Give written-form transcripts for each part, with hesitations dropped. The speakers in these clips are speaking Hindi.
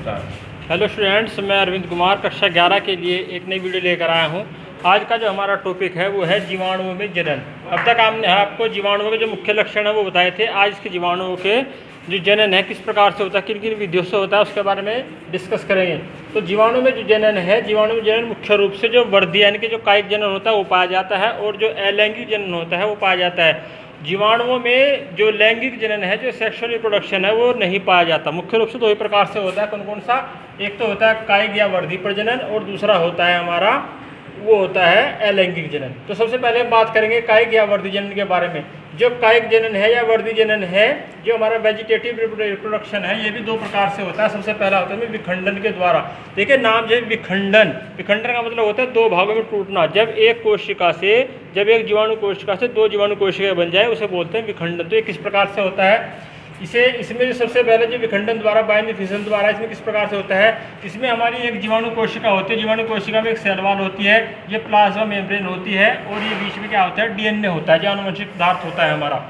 नमस्कार। हेलो स्टूडेंट्स, मैं अरविंद कुमार कक्षा 11 के लिए एक नई वीडियो लेकर आया हूं। आज का जो हमारा टॉपिक है वो है जीवाणुओं में जनन। अब तक हमने आपको जीवाणुओं के जो मुख्य लक्षण है वो बताए थे। आज इसके जीवाणुओं के जो जनन है किस प्रकार से होता है, किन किन विधियों से होता है, उसके बारे में डिस्कस करेंगे। तो जीवाणु में जो जनन है, जीवाणु में जनन मुख्य रूप से जो वर्धी यानी कि जो कायिक जनन होता है वो पाया जाता है, और जो अलैंगिक जनन होता है वो पाया जाता है। जीवाणुओं में जो लैंगिक जनन है, जो सेक्सुअल रिप्रोडक्शन है, वो नहीं पाया जाता। मुख्य रूप से दो ही प्रकार से होता है। कौन कौन सा? एक तो होता है कायिक या वर्धी प्रजनन, और दूसरा होता है हमारा वो होता है अलैंगिक जनन। तो सबसे पहले हम बात करेंगे कायिक या वर्धी जनन के बारे में। जो कायिक जनन है या वर्धी जनन है, जो हमारा वेजिटेटिव रिप्रोडक्शन है, ये भी दो प्रकार से होता है। सबसे पहला होता है विखंडन के द्वारा। देखिए नाम जो है विखंडन, विखंडन का मतलब होता है दो भागों में टूटना। जब एक जीवाणु कोशिका से दो जीवाणु कोशिकाएं बन जाए उसे बोलते हैं विखंडन। तो ये किस प्रकार से होता है? इसमें जो सबसे पहले जो विखंडन द्वारा बाइंडिंग फिशन द्वारा इसमें किस प्रकार से होता है? इसमें हमारी एक जीवाणु कोशिका होती है, जीवाणु कोशिका में एक सेल वॉल होती है, ये प्लाज्मा मेम्ब्रेन होती है, और ये बीच में क्या होता है? डीएनए होता है, जो आनुवंशिक पदार्थ होता है हमारा।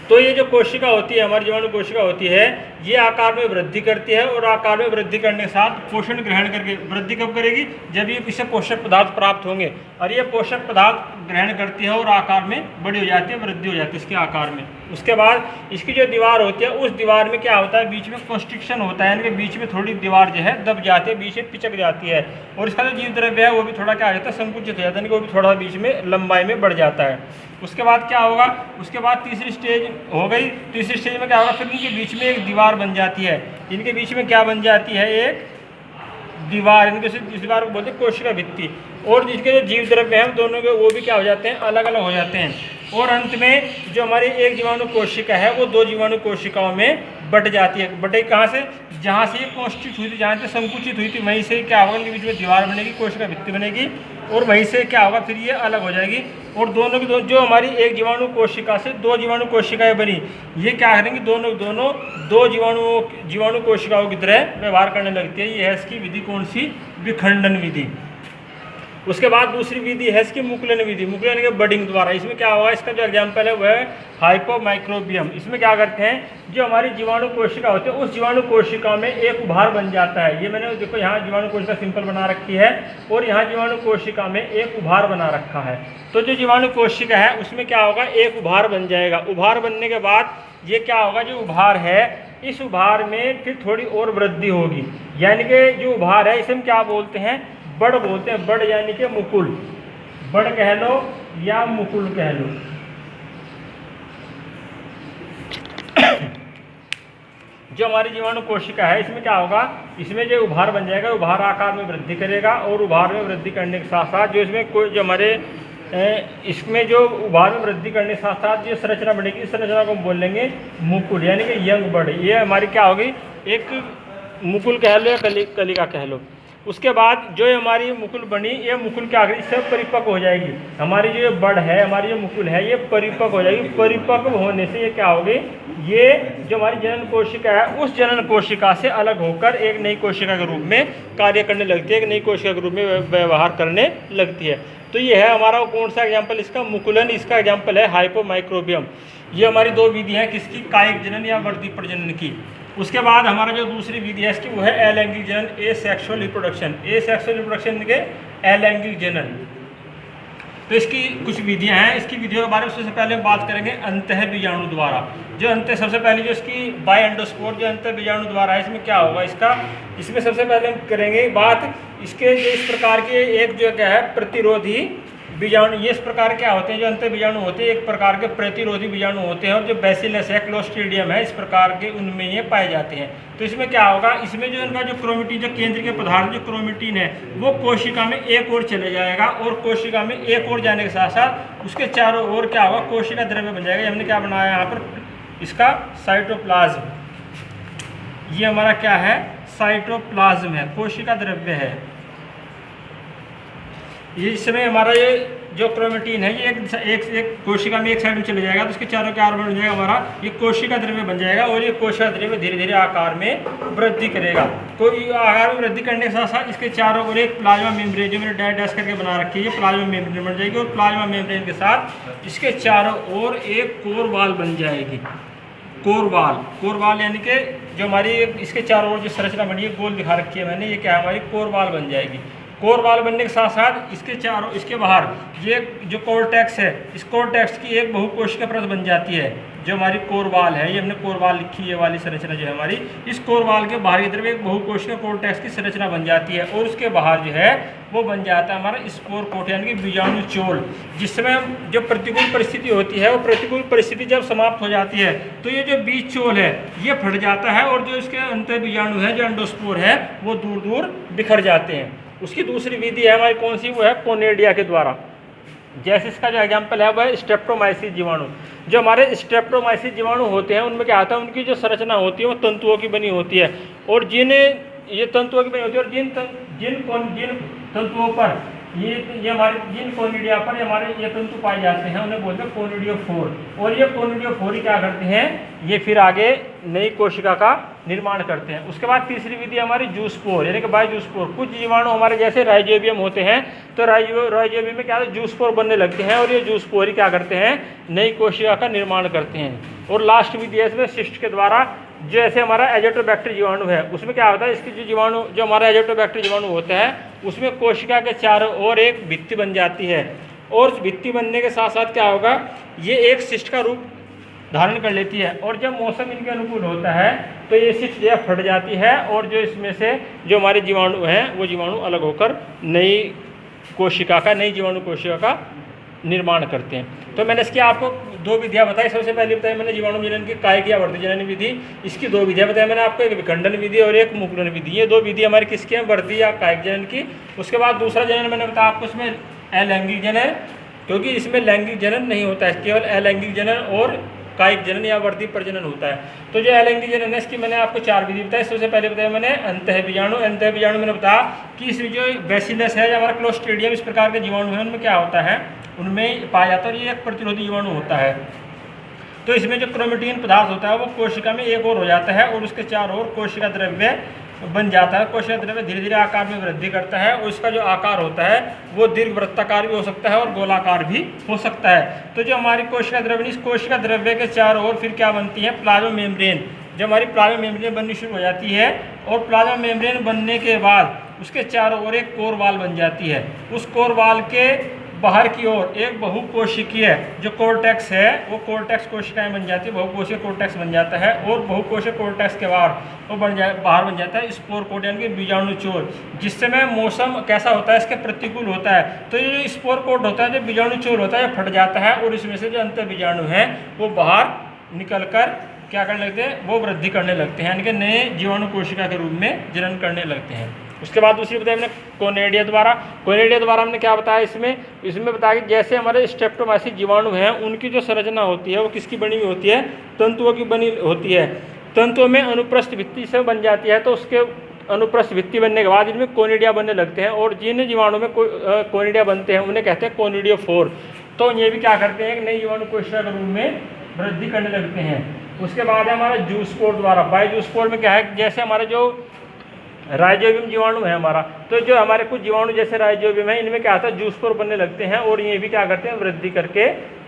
तो ये जो कोशिका होती है, हमारी जीवाणु कोशिका होती है, ये आकार में वृद्धि करती है, और आकार में वृद्धि करने के साथ पोषण ग्रहण करके वृद्धि कब करेगी? जब ये इसे पोषक पदार्थ प्राप्त होंगे, और ये पोषक पदार्थ ग्रहण करती है और आकार में बड़ी हो जाती है, वृद्धि हो जाती है इसके आकार में। उसके बाद इसकी जो दीवार होती है, उस दीवार में क्या होता है? बीच में कॉन्स्ट्रिक्शन होता है, यानी कि बीच में थोड़ी दीवार जो है दब जाती है, बीच में पिचक जाती है, और इसका जो जीव द्रव्य है वो भी थोड़ा क्या हो जाता है? संकुचित हो जाता है, यानी कि वो भी थोड़ा बीच में लंबाई में बढ़ जाता है। उसके बाद क्या होगा? उसके बाद तीसरी स्टेज हो गई। तीसरी स्टेज में क्या होगा? फिर इनके बीच में एक दीवार बन जाती है। इनके बीच में क्या बन जाती है? एक दीवार। इनके इस दीवार को बोलते हैं कोशिका भित्ति। और जिसके जो जीव द्रव्य हैं दोनों के वो भी क्या हो जाते हैं? अलग अलग हो जाते हैं। और अंत में जो हमारी एक जीवाणु कोशिका है वो दो जीवाणु कोशिकाओं में बट जाती है। बटे कहाँ से? जहाँ से ये कॉन्स्टिट्यूट हुई थी, जहाँ से संकुचित हुई थी, वहीं से क्या होगा? इनके बीच में दीवार बनेगी, कोशिका भित्ति बनेगी, और वहीं से क्या होगा? फिर ये अलग हो जाएगी, और दोनों की जो हमारी एक जीवाणु कोशिका से दो जीवाणु कोशिकाएं बनी, ये क्या करेंगी? दोनों दो जीवाणु कोशिकाओं की तरह व्यवहार करने लगती है। ये है इसकी विधि कौन सी? विखंडन विधि। उसके बाद दूसरी विधि है इसकी मुकुलन विधि। मुकुलन के बडिंग द्वारा। इसमें क्या होगा? इसका जो एग्जाम्पल है वह है हाइपोमाइक्रोबियम। इसमें क्या करते हैं? जो हमारी जीवाणु कोशिका होती है, उस जीवाणु कोशिका में एक उभार बन जाता है। ये मैंने देखो यहाँ जीवाणु कोशिका सिंपल बना रखी है, और यहाँ जीवाणु कोशिका में एक उभार बना रखा है। तो जो जीवाणु कोशिका है उसमें क्या होगा? एक उभार बन जाएगा। उभार बनने के बाद ये क्या होगा? जो उभार है, इस उभार में फिर थोड़ी और वृद्धि होगी, यानी कि जो उभार है इसे हम क्या बोलते हैं? बड़ बोलते हैं। बड़ यानी कि मुकुल, बड़ कह लो या मुकुल कह लो। जो हमारी जीवाणु कोशिका है इसमें क्या होगा? इसमें जो उभार बन जाएगा, उभार आकार में वृद्धि करेगा, और उभार में वृद्धि करने के साथ साथ जो इसमें कोई जो हमारे इसमें जो उभार में वृद्धि करने के साथ साथ जो संरचना बनेगी, इस संरचना को हम बोल लेंगे मुकुल, यानी कि यंग बड़। ये हमारी क्या होगी? एक मुकुल कह लो या कलिका कह लो। उसके बाद जो हमारी मुकुल बनी, ये मुकुल क्या करेगी? इससे परिपक्व हो जाएगी। हमारी जो बड़ है, हमारी जो मुकुल है, ये परिपक्व हो जाएगी। परिपक्व होने से ये क्या होगी? ये जो हमारी जनन कोशिका है, उस जनन कोशिका से अलग होकर एक नई कोशिका के रूप में कार्य करने लगती है, एक नई कोशिका के रूप में व्यवहार करने लगती है। तो ये है हमारा कौन सा एग्जाम्पल? इसका मुकुलन। इसका एग्जाम्पल है हाइपोमाइक्रोबियम। ये हमारी दो विधि हैं, किसकी? कायिक जनन या वर्धी प्रजनन की। उसके बाद हमारा जो दूसरी विधि है इसकी वो है अलैंगिक जनन, एसेक्सुअल रिप्रोडक्शन। एसेक्सुअल रिप्रोडक्शन के अलैंगिक जनन। तो इसकी कुछ विधियां हैं। इसकी विधियों के बारे में सबसे पहले हम बात करेंगे अंतः बीजाणु द्वारा। जो सबसे पहले जो इसकी बाय एंडोस्पोर जो अंतः बीजाणु द्वारा है, इसमें क्या होगा? इसमें सबसे पहले हम करेंगे बात इसके जो इस प्रकार के एक जो क्या है प्रतिरोधी बीजाणु। ये इस प्रकार क्या होते हैं? जो अंतः बीजाणु होते हैं एक प्रकार के प्रतिरोधी बीजाणु होते हैं, और जो बैसिलस है, क्लोस्ट्रीडियम है, इस प्रकार के उनमें ये पाए जाते हैं। तो इसमें क्या होगा? इसमें जो इनका जो क्रोमेटिन, जो केंद्र के पदार्थ जो क्रोमेटिन है, वो कोशिका में एक ओर चले जाएगा, और कोशिका में एक ओर जाने के साथ साथ उसके चारों ओर क्या होगा? कोशिका द्रव्य बन जाएगा। हमने क्या बनाया यहाँ पर? इसका साइटोप्लाज्म। ये हमारा क्या है? साइटोप्लाज्म है, कोशिका द्रव्य है। ये इसमें हमारा ये जो क्रोमेटिन है, ये एक कोशिका में एक साइड में चले जाएगा, तो उसके चारों क्या बन जाएगा? हमारा ये कोशिका द्रव्य बन जाएगा, और ये कोशिका द्रव्य धीरे धीरे आकार में वृद्धि करेगा। तो आकार में वृद्धि करने के साथ साथ इसके चारों ओर एक प्लाज्मा मेम्ब्रेन, जो मैंने डैश करके बना रखी है, ये प्लाज्मा मेम्ब्रेन बन जाएगी, और प्लाज्मा मेम्ब्रेन के साथ इसके चारों ओर एक कोर वॉल बन जाएगी। कोरवाल। कोरवाल यानी कि जो हमारी इसके चारों ओर जो संरचना बनी है गोल दिखा रखी है मैंने, ये क्या है हमारी कोरवाल बन जाएगी। कोरवाल बनने के साथ साथ इसके चारों इसके बाहर ये जो कोर्टेक्स है, इस कोर्टेक्स की एक बहुकोशिकीय परत बन जाती है जो हमारी कोरवाल है। ये हमने कोरवाल लिखी है वाली संरचना जो है हमारी, इस कोरवाल के बाहर की तरफ एक बहुकोशिकीय कोर्टेक्स की संरचना बन जाती है और उसके बाहर जो है वो बन जाता है हमारा स्पोर कोट यानी कि बीजाणु चोल। जिसमें जो प्रतिकूल परिस्थिति होती है वो प्रतिकूल परिस्थिति जब समाप्त हो जाती है तो ये जो बीज चोल है ये फट जाता है और जो इसके अंतर बीजाणु है जो एंडोस्पोर है वो दूर दूर बिखर जाते हैं। उसकी दूसरी विधि है हमारी कौन सी, वो है कोनेडिया के द्वारा। जैसे इसका जो एग्जाम्पल है वह है स्ट्रेप्टोमाइसिस जीवाणु। जो हमारे स्ट्रेप्टोमाइसिस जीवाणु होते हैं उनमें क्या होता है, उनकी जो संरचना होती है वो तंतुओं की बनी होती है और ये तंतुओं की बनी होती है और जिन तंतुओं पर ये हमारे जिन कोनिडिया पर हमारे ये तंतु पाए जाते हैं उन्हें बोलते हैं कोनिडियोफोर। और ये कोनिडियोफोर ही क्या करते हैं, ये फिर आगे नई कोशिका का निर्माण करते हैं। उसके बाद तीसरी विधि हमारी जूस्पोर यानी कि बायोजूस्पोर। कुछ जीवाणु हमारे जैसे राइजोबियम होते हैं तो राइजोबियम में क्या है जूस्पोर बनने लगते हैं और ये जूस्पोर ही क्या करते हैं नई कोशिका का निर्माण करते हैं। और लास्ट विधि है इसमें सिस्ट के द्वारा। जैसे हमारा एजोटोबैक्टर जीवाणु है उसमें क्या होता है, इसकी जो जीवाणु जो हमारा एजोटोबैक्टर जीवाणु होता है उसमें कोशिका के चारों ओर एक भित्ति बन जाती है और भित्ति बनने के साथ साथ क्या होगा, ये एक सिस्ट का रूप धारण कर लेती है और जब मौसम इनके अनुकूल होता है तो ये सिस्ट जो फट जाती है और जो इसमें से जो हमारे जीवाणु हैं वो जीवाणु अलग होकर नई जीवाणु कोशिका का निर्माण करते हैं। तो मैंने इसकी आपको दो विधियाँ बताई। सबसे पहले बताई मैंने जीवाणु जनन की कायिक या वर्धी जनन विधि, इसकी दो विधियाँ बताई मैंने आपको, एक विखंडन विधि और एक मुकुलन विधि। ये दो विधि हमारी किसकी हैं, वर्धी या कायिक जनन की। उसके बाद दूसरा जनन मैंने बताया आपको इसमें अलैंगिक जनन, क्योंकि इसमें लैंगिक जनन नहीं होता है, केवल अलैंगिक जनन और कायिक जनन या वर्धी प्रजनन होता है। तो जो अलैंगिक जनन है इसकी मैंने आपको चार विधि बताई। सबसे पहले बताया मैंने अंतःबीजाणु। अंतःबीजाणु मैंने बताया कि इसमें जो बैसिलस है या हमारा क्लोस्ट्रीडियम इस प्रकार के जीवाणु हैं उनमें क्या होता है, उनमें पाया जाता है और ये एक प्रतिरोधी जीवाणु होता है। तो इसमें जो क्रोमेटिन पदार्थ होता है वो कोशिका में एक और हो जाता है और उसके चारों ओर कोशिका द्रव्य बन जाता है। कोशिका द्रव्य धीरे धीरे आकार में वृद्धि करता है और इसका जो आकार होता है वो दीर्घ वृत्ताकार भी हो सकता है और गोलाकार भी हो सकता है। तो जो हमारी कोशिका द्रव्य, इस कोशिका द्रव्य के चारों ओर फिर क्या बनती है, प्लाज्मा मेम्ब्रेन। जब हमारी प्लाज्मा मेम्ब्रेन बननी शुरू हो जाती है और प्लाज्मा मेम्ब्रेन बनने के बाद उसके चारों ओर एक कोर वाल बन जाती है। उस कोर वाल के बाहर की ओर एक बहुकोशिकीय जो कोर्टेक्स है वो कोर्टेक्स कोशिकाएं बन जाती है, बहुकोशिकीय कोर्टेक्स बन जाता है और बहुकोशिकीय कोर्टेक्स के बाहर वो बाहर बन जाता है स्पोर कोट यानी कि बीजाणु चोल। जिस समय मौसम कैसा होता है, इसके प्रतिकूल होता है तो ये जो स्पोर कोट होता है, जो बीजाणु चोल होता है, फट जाता है और इसमें से जो अंतर बीजाणु हैं वो बाहर निकल कर क्या करने लगते हैं, वो वृद्धि करने लगते हैं, यानी कि नए जीवाणु कोशिका के रूप में जनन करने लगते हैं। उसके बाद दूसरी बताया हमने कोनेडिया द्वारा। कोनेडिया द्वारा हमने क्या बताया इसमें बताया कि जैसे हमारे स्ट्रेप्टोमाइसिस जीवाणु हैं उनकी जो संरचना होती है वो किसकी बनी हुई होती है, तंतुओं की बनी होती है। तंतुओं में अनुप्रस्थ भित्ति से बन जाती है तो उसके अनुप्रस्थ भित्ति बनने के बाद इनमें कोनिडिया बनने लगते हैं और जिन जीवाणु में कोनिडिया बनते हैं उन्हें कहते हैं कोनिडियोफोर। तो ये भी क्या करते हैं, एक नई जीवाणु कोशिका के रूप में वृद्धि करने लगते हैं। उसके बाद है हमारा जूस्पोर द्वारा। बायोजूस्पोर में क्या है, जैसे हमारे जो राइजोबियम जीवाणु है हमारा, तो जो हमारे कुछ जीवाणु जैसे राइजोबियम है इनमें क्या होता है, जूस्पोर बनने लगते हैं और ये भी क्या करते हैं, वृद्धि करके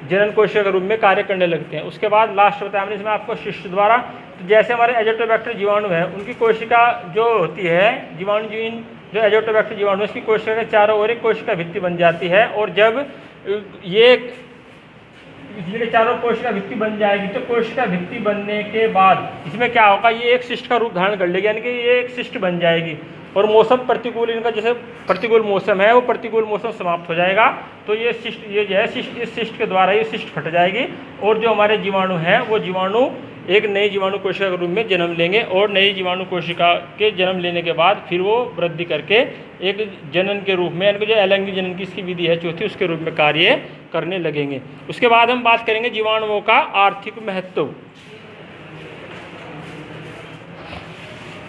जनन कोशिका के रूप में कार्य करने लगते हैं। उसके बाद लास्ट बताया हमने इसमें आपको शिष्ट द्वारा। तो जैसे हमारे एजोटोबैक्टर जीवाणु है उनकी कोशिका जो होती है, जीवाणु जो एजोटोबैक्टर जीवाणु है इसकी कोशिका के चारों ओर एक कोशिका भित्ति बन जाती है और जब ये इसलिए चारों कोशिका भित्ति बन जाएगी तो कोशिका भित्ति बनने के बाद इसमें क्या होगा, ये एक शिष्ट का रूप धारण कर लेगी, यानी कि ये एक शिष्ट बन जाएगी और मौसम प्रतिकूल, इनका जैसे प्रतिकूल मौसम है वो प्रतिकूल मौसम समाप्त हो जाएगा तो ये शिष्ट, ये जो है शिष्ट, इस शिष्ट के द्वारा ये शिष्ट फट जाएगी और जो हमारे जीवाणु हैं वो जीवाणु एक नई जीवाणु कोशिका के रूप में जन्म लेंगे और नई जीवाणु कोशिका के जन्म लेने के बाद फिर वो वृद्धि करके एक जनन के रूप में, यानी कि जो अलैंगिक जनन की इसकी विधि है चौथी, उसके रूप में कार्य करने लगेंगे। उसके बाद हम बात करेंगे जीवाणुओं का आर्थिक महत्व।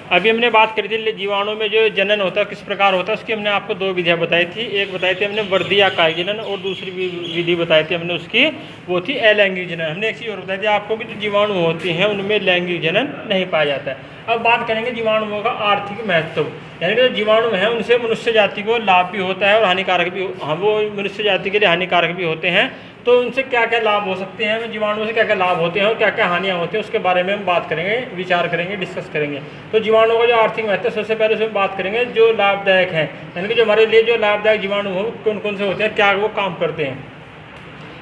अभी हमने बात करी थी जीवाणु में जो जनन होता है किस प्रकार होता है, उसकी हमने आपको दो विधियाँ बताई थी। एक बताई थी हमने वर्धी या कायिक जनन और दूसरी विधि बताई थी हमने उसकी, वो थी अलैंगिक जनन। हमने एक चीज़ और बताई थी आपको कि जो जीवाणु होते हैं उनमें लैंगिक जनन नहीं पाया जाता है। अब बात करेंगे जीवाणुओं का आर्थिक महत्व, यानी कि जो जीवाणु हैं उनसे मनुष्य जाति को लाभ भी होता है और हानिकारक भी, वो मनुष्य जाति के लिए हानिकारक भी होते हैं। तो उनसे क्या क्या लाभ हो सकते हैं, जीवाणुओं से क्या क्या लाभ होते हैं और क्या क्या हानियाँ होती हैं, उसके बारे में हम बात करेंगे, विचार करेंगे, डिस्कस करेंगे। तो जीवाणुओं का जो आर्थिक महत्व, सबसे पहले उसमें बात करेंगे जो लाभदायक है, यानी कि जो हमारे लिए जो लाभदायक जीवाणु हो कौन कौन से होते हैं, क्या वो काम करते हैं।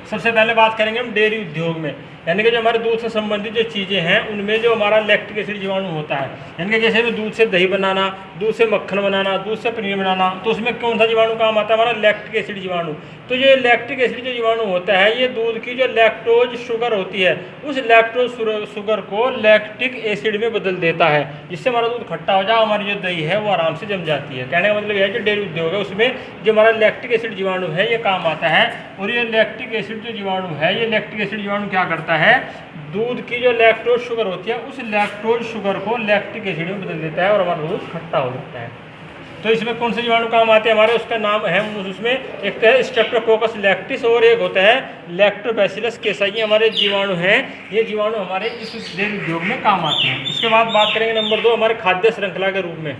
सबसे पहले बात करेंगे हम डेयरी उद्योग में, यानी कि जो हमारे दूध से संबंधित जो चीज़ें हैं उनमें जो हमारा लैक्टिक एसिड जीवाणु होता है, यानी कि जैसे दूध से दही बनाना, दूध से मक्खन बनाना, दूध से पनीर बनाना, तो उसमें कौन सा जीवाणु काम आता है, हमारा लैक्टिक एसिड जीवाणु। तो ये लैक्टिक एसिड जो जीवाणु होता है ये दूध की जो लैक्टोज शुगर होती है उस लैक्टोज शुगर को लैक्टिक एसिड में बदल देता है, जिससे हमारा दूध खट्टा हो जाए, हमारी जो दही है वो आराम से जम जाती है। कहने का मतलब यह है जो डेयरी उद्योग है उसमें जो हमारा लैक्टिक एसिड जीवाणु है ये काम आता है। और ये लैक्टिक एसिड जो जीवाणु है, ये लैक्टिक एसिड जीवाणु क्या करता है, दूध की जो लैक्टोज शुगर होती है उस लैक्टोज शुगर को लैक्टिक एसिड में बदल देता है और हमारा दूध खट्टा हो जाता है। तो इसमें कौन से जीवाणु काम आते हैं हमारे, उसका नाम है उसमें एक तो है स्ट्रेप्टोकोकस लैक्टिस और एक होता है लैक्टोबैसिलस केसाई। ये हमारे जीवाणु हैं, ये जीवाणु हमारे इस डेयरी उद्योग में काम आते हैं। उसके बाद बात करेंगे नंबर 2 हमारे खाद्य श्रृंखला के रूप में।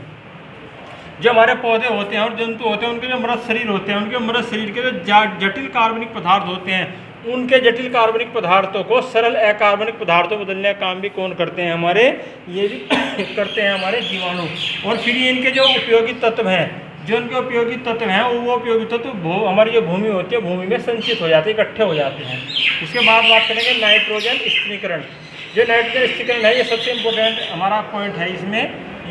जो हमारे पौधे होते हैं और जंतु होते हैं उनके जो मृत शरीर होते हैं, उनके मृत शरीर के जो जटिल कार्बनिक पदार्थ होते हैं, उनके जटिल कार्बनिक पदार्थों को सरल अकार्बनिक पदार्थों में बदलने का काम भी कौन करते हैं, हमारे ये भी करते हैं हमारे जीवाणु। और फिर इनके जो उपयोगी तत्व हैं, जो उनके उपयोगी तत्व हैं वो उपयोगी तत्व हमारी जो भूमि होती है भूमि में संचित हो जाते हैं, इकट्ठे हो जाते हैं। उसके बाद बात करेंगे नाइट्रोजन स्थिरीकरण। जो नाइट्रोजन स्थिरीकरण है ये सबसे इम्पोर्टेंट हमारा पॉइंट है इसमें।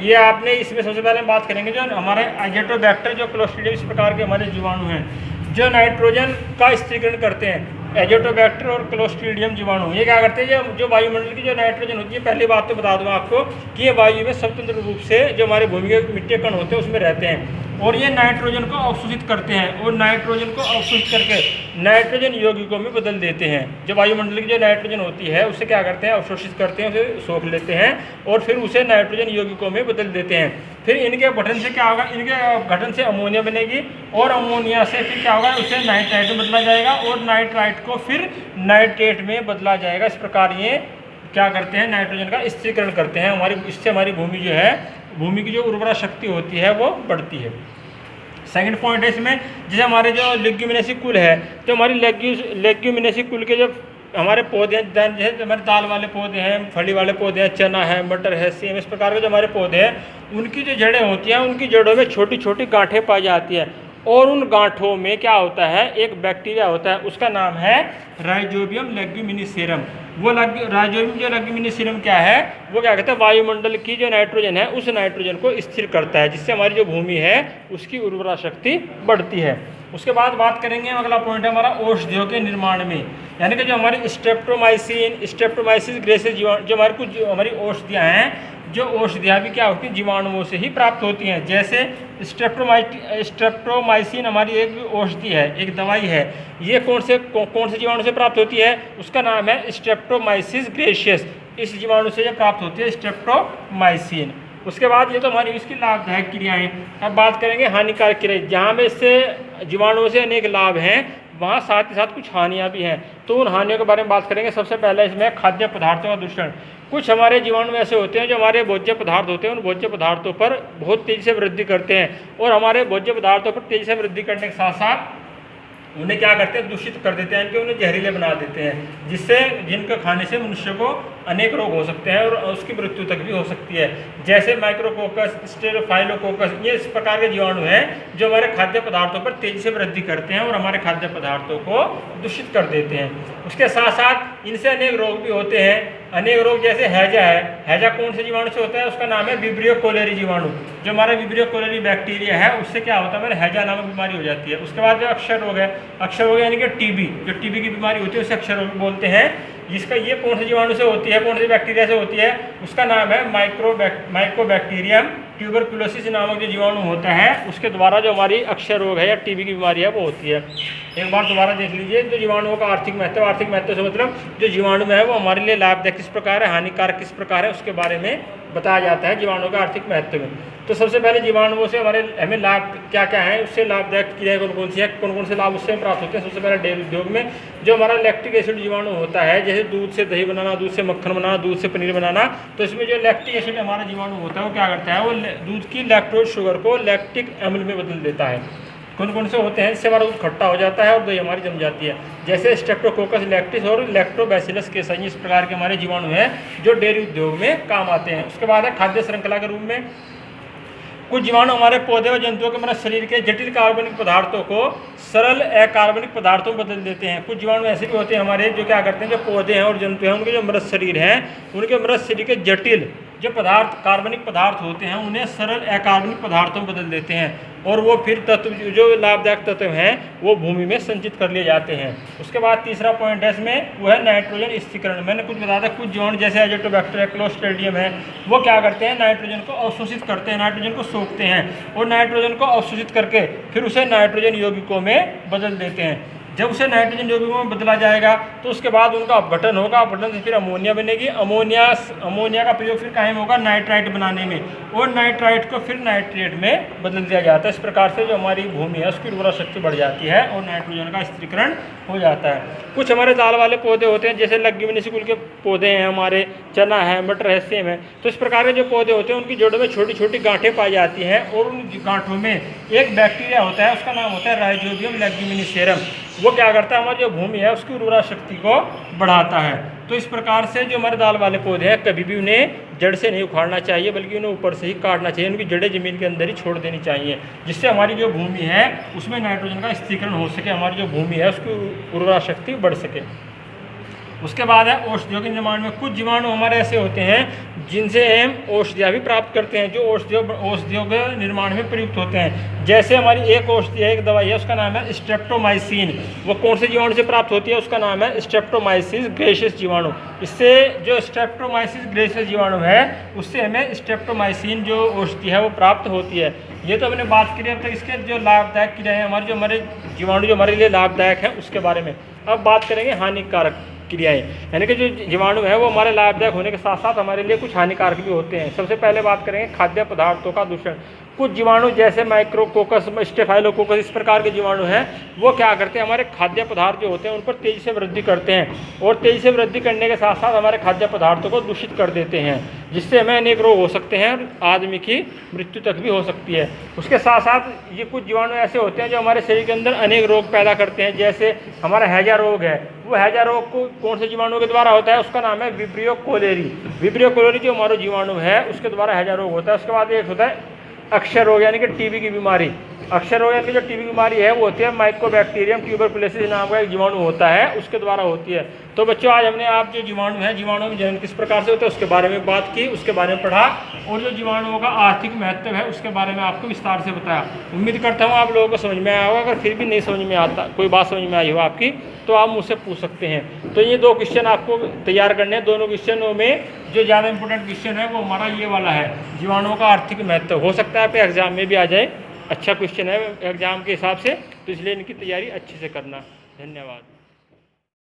ये आपने इसमें सबसे पहले बात करेंगे जो हमारे एजोटोबैक्टर जो क्लोस्ट्रीडियम इस प्रकार के हमारे जीवाणु हैं जो नाइट्रोजन का स्थिरीकरण करते हैं। एजोटोबैक्टर और क्लोस्ट्रीडियम जीवाणु ये क्या करते हैं, जो वायुमंडल की जो नाइट्रोजन होती है, पहली बात तो बता दूं आपको कि ये वायु में स्वतंत्र रूप से जो हमारे भूमि के मिट्टी कण होते हैं उसमें रहते हैं और ये नाइट्रोजन को अवशोषित करते हैं और नाइट्रोजन को अवशोषित करके नाइट्रोजन यौगिकों में बदल देते हैं। जो वायुमंडल की जो नाइट्रोजन होती है उसे क्या करते हैं, अवशोषित करते हैं, उसे सोख लेते हैं और फिर उसे नाइट्रोजन यौगिकों में बदल देते हैं। फिर इनके गठन से क्या होगा, इनके गठन से अमोनिया बनेगी और अमोनिया से फिर क्या होगा, उसे नाइट्राइट में बदला जाएगा और नाइट्राइट को फिर नाइट्रेट में बदला जाएगा। इस प्रकार ये क्या करते हैं, नाइट्रोजन का स्थिरीकरण करते हैं। इससे हमारी भूमि जो है, भूमि की जो उर्वरा शक्ति होती है वो बढ़ती है। सेकंड पॉइंट है इसमें, जैसे हमारे जो लेग्यूमिनेसी कुल है, तो हमारी लेग्यूमिनेसी कुल के जब हमारे पौधे हैं, जैसे हमारे दाल वाले पौधे हैं, फली वाले पौधे हैं, चना है, मटर है, सेम, इस प्रकार के जो हमारे पौधे हैं उनकी जो जड़ें होती हैं उनकी जड़ों में छोटी छोटी गांठें पाई जाती है और उन गांठों में क्या होता है, एक बैक्टीरिया होता है, उसका नाम है राइजोबियम लेग्यूमिनिसेरम। वो राइजोबियम जो लेग्यूमिनिसेरम क्या है, वो क्या कहते हैं, वायुमंडल की जो नाइट्रोजन है उस नाइट्रोजन को स्थिर करता है, जिससे हमारी जो भूमि है उसकी उर्वरा शक्ति बढ़ती है। उसके बाद बात करेंगे, अगला पॉइंट है हमारा औषधियों के निर्माण में, यानी कि जो हमारी स्ट्रेप्टोमाइसिस ग्रेसिस जो हमारे कुछ हमारी औषधियाँ हैं, जो औषधियाँ भी क्या होती हैं, जीवाणुओं से ही प्राप्त होती हैं। जैसे स्ट्रेप्टोमाइसिन हमारी एक औषधि है, एक दवाई है, ये कौन से जीवाणु से प्राप्त होती है, उसका नाम है स्ट्रेप्टोमाइसिस ग्रेसियस। इस जीवाणु से ये प्राप्त होती है स्ट्रेप्टोमाइसिन। उसके बाद ये तो हमारी इसकी लाभदायक क्रियाएँ। अब बात करेंगे हानिकारक क्रियाएँ, जहाँ में इससे जीवाणुओं से अनेक लाभ हैं वहाँ साथ ही साथ कुछ हानियाँ भी हैं। तो उन हानियों के बारे में बात करेंगे। सबसे पहले इसमें खाद्य पदार्थों का दूषण। कुछ हमारे जीवाणु ऐसे होते हैं जो हमारे भोज्य पदार्थ होते हैं, उन भोज्य पदार्थों पर बहुत तेज़ी से वृद्धि करते हैं और हमारे भोज्य पदार्थों पर तेज़ी से वृद्धि करने के साथ साथ उन्हें क्या करते हैं, दूषित कर देते हैं, कि उन्हें जहरीले बना देते हैं, जिनके खाने से मनुष्य को अनेक रोग हो सकते हैं और उसकी मृत्यु तक भी हो सकती है। जैसे माइक्रोकोकस, स्टेरोफाइलोकोकस, ये इस प्रकार के जीवाणु हैं जो हमारे खाद्य पदार्थों पर तेज़ी से वृद्धि करते हैं और हमारे खाद्य पदार्थों को दूषित कर देते हैं। उसके साथ साथ इनसे अनेक रोग भी होते हैं। अनेक रोग जैसे हैजा है, हैजा कौन से जीवाणु से होता है, उसका नाम है विब्रियो कोलेरी जीवाणु। जो हमारा विब्रियो कोलेरी बैक्टीरिया है उससे क्या होता है, हमारे हैजा नामक बीमारी हो जाती है। उसके बाद जो अक्षर रोग है, अक्षर रोग यानी कि टीबी, जो टीबी की बीमारी होती है उसे अक्षर रोग बोलते हैं। जिसका ये कौन से जीवाणु से होती है, कौन से बैक्टीरिया से होती है, उसका नाम है माइकोबैक्टीरियम ट्यूबरकुलोसिस नामक जो जीवाणु होता है उसके द्वारा जो हमारी अक्षय रोग है या टीबी की बीमारी है वो होती है। एक बार दोबारा देख लीजिए, जो जीवाणुओं का आर्थिक महत्व से मतलब जो जीवाणु में है वो हमारे लिए लाभदायक किस प्रकार है, हानिकारक किस प्रकार है, उसके बारे में बताया जाता है जीवाणुओं का आर्थिक महत्व में। तो सबसे पहले जीवाणुओं से हमें लाभ क्या क्या है, उससे लाभदायक क्रियाएं कौन कौन सी है, कौन कौन से लाभ उससे प्राप्त होते हैं। सबसे पहले डेयरी उद्योग में जो हमारा लैक्टिक एसिड जीवाणु होता है, जैसे दूध से दही बनाना, दूध से मक्खन बनाना, दूध से पनीर बनाना, तो इसमें जो लैक्टिक एसिड हमारा जीवाणु होता है वो क्या करता है, वो दूध की लैक्टोज शुगर को लैक्टिक अम्ल में बदल देता है। कौन कौन से होते हैं, इससे हमारा दूध खट्टा हो जाता है और दही हमारी जम जाती है। जैसे स्ट्रेप्टोकोकस लैक्टिस और लैक्टोबैसिलस केसाई, इस प्रकार के हमारे जीवाणु हैं जो डेयरी उद्योग में काम आते हैं। उसके बाद है खाद्य श्रृंखला के रूप में कुछ जीवाणु हमारे पौधे व जंतुओं के हमारे शरीर के जटिल कार्बनिक पदार्थों को सरल अकार्बनिक पदार्थों में बदल देते हैं। कुछ जीवाणु ऐसे भी होते हैं हमारे जो क्या करते हैं, जो पौधे हैं और जंतु हैं उनके जो मृत शरीर हैं, उनके मृत शरीर के जटिल जो पदार्थ कार्बनिक पदार्थ होते हैं उन्हें सरल अकार्बनिक पदार्थों में बदल देते हैं और वो फिर तत्व जो लाभदायक तत्व हैं वो भूमि में संचित कर लिए जाते हैं। उसके बाद तीसरा पॉइंट है इसमें वो है नाइट्रोजन स्थिरीकरण। मैंने कुछ बताया था, कुछ जीवाणु जैसे एजोटोबैक्टर क्लोस्ट्रिडियम है वो क्या करते हैं, नाइट्रोजन को अवशोषित करते हैं, नाइट्रोजन को सोखते हैं और नाइट्रोजन को अवशोषित करके फिर उसे नाइट्रोजन यौगिकों में बदल देते हैं। जब उसे नाइट्रोजन यौगिकों में बदला जाएगा तो उसके बाद उनका अपघटन होगा, अपघटन से फिर अमोनिया बनेगी, अमोनिया का प्रयोग फिर कायम होगा नाइट्राइट बनाने में और नाइट्राइट को फिर नाइट्रेट में बदल दिया जाता है। इस प्रकार से जो हमारी भूमि है उसकी उर्वरा शक्ति बढ़ जाती है और नाइट्रोजन का स्थिरीकरण हो जाता है। कुछ हमारे दाल वाले पौधे होते हैं जैसे लेग्यूमिनेसी कुल के पौधे हैं, हमारे चना है, मटर है, सेम है, तो इस प्रकार के जो पौधे होते हैं उनकी जड़ों में छोटी छोटी गांठें पाई जाती हैं और उन गांठों में एक बैक्टीरिया होता है, उसका नाम होता है राइजोबियम लेग्यूमिनिसेरम। वो क्या करता है, हमारी जो भूमि है उसकी उर्वरा शक्ति को बढ़ाता है। तो इस प्रकार से जो हमारे दाल वाले पौधे हैं कभी भी उन्हें जड़ से नहीं उखाड़ना चाहिए बल्कि उन्हें ऊपर से ही काटना चाहिए, उनकी जड़ें जमीन के अंदर ही छोड़ देनी चाहिए जिससे हमारी जो भूमि है उसमें नाइट्रोजन का स्थिरीकरण हो सके, हमारी जो भूमि है उसकी उर्वरा शक्ति बढ़ सके। उसके बाद है औषधियों के निर्माण में कुछ जीवाणु हमारे ऐसे होते हैं जिनसे हम औषधियाँ भी प्राप्त करते हैं जो औषधियों के निर्माण में प्रयुक्त होते हैं। जैसे हमारी एक औषधि है, एक दवाई है, उसका नाम है स्ट्रेप्टोमाइसिन। वो कौन से जीवाणु से प्राप्त होती है, उसका नाम है स्ट्रेप्टोमाइसिस ग्रेसियस जीवाणु। इससे जो स्ट्रेप्टोमाइसिस ग्रेसियस जीवाणु है उससे हमें स्ट्रेप्टोमाइसिन जो औषधि है वो प्राप्त होती है। ये तो हमने बात करी अब तक इसके जो लाभदायक क्रियाएं हैं, हमारे जीवाणु जो हमारे लिए लाभदायक है उसके बारे में। अब बात करेंगे हानिकारक क्रियाएं, यानी कि जो जीवाणु है वो हमारे लाभदायक होने के साथ साथ हमारे लिए कुछ हानिकारक भी होते हैं। सबसे पहले बात करेंगे खाद्य पदार्थों का दूषण। कुछ जीवाणु जैसे माइक्रोकोकस, स्टेफाइलोकोकस, इस प्रकार के जीवाणु हैं वो क्या करते हैं, हमारे खाद्य पदार्थ जो होते हैं उन पर तेज़ी से वृद्धि करते हैं और तेज़ी से वृद्धि करने के साथ साथ हमारे खाद्य पदार्थों को दूषित कर देते हैं जिससे हमें अनेक रोग हो सकते हैं और आदमी की मृत्यु तक भी हो सकती है। उसके साथ साथ ये कुछ जीवाणु ऐसे होते हैं जो हमारे शरीर के अंदर अनेक रोग पैदा करते हैं। जैसे हमारा हैजा रोग है, वो हैजा रोग को कौन से जीवाणु के द्वारा होता है, उसका नाम है विब्रियो कोलेरी। विब्रियो कोलेरी जो हमारा जीवाणु है उसके द्वारा हैजा रोग होता है। उसके बाद एक होता है अक्षय रोग यानी कि टीबी की बीमारी। अक्षय रोग यानी कि जो टीबी बीमारी है वो होती है माइकोबैक्टीरियम ट्यूबरकुलोसिस नाम का एक जीवाणु होता है, उसके द्वारा होती है। तो बच्चों आज हमने आप जो जीवाणु है, जीवाणु में जनन किस प्रकार से होता है उसके बारे में बात की, उसके बारे में पढ़ा और जो जीवाणुओं का आर्थिक महत्व है उसके बारे में आपको विस्तार से बताया। उम्मीद करता हूँ आप लोगों को समझ में आया होगा। अगर फिर भी नहीं समझ में आता, कोई बात समझ में आई हो आपकी, तो आप मुझसे पूछ सकते हैं। तो ये 2 क्वेश्चन आपको तैयार करने हैं। दोनों क्वेश्चनों में जो ज़्यादा इंपॉर्टेंट क्वेश्चन है वो हमारा ये वाला है, जीवाणुओं का आर्थिक महत्व। हो सकता है आपके एग्जाम में भी आ जाए, अच्छा क्वेश्चन है एग्जाम के हिसाब से, तो इसलिए इनकी तैयारी अच्छे से करना। धन्यवाद।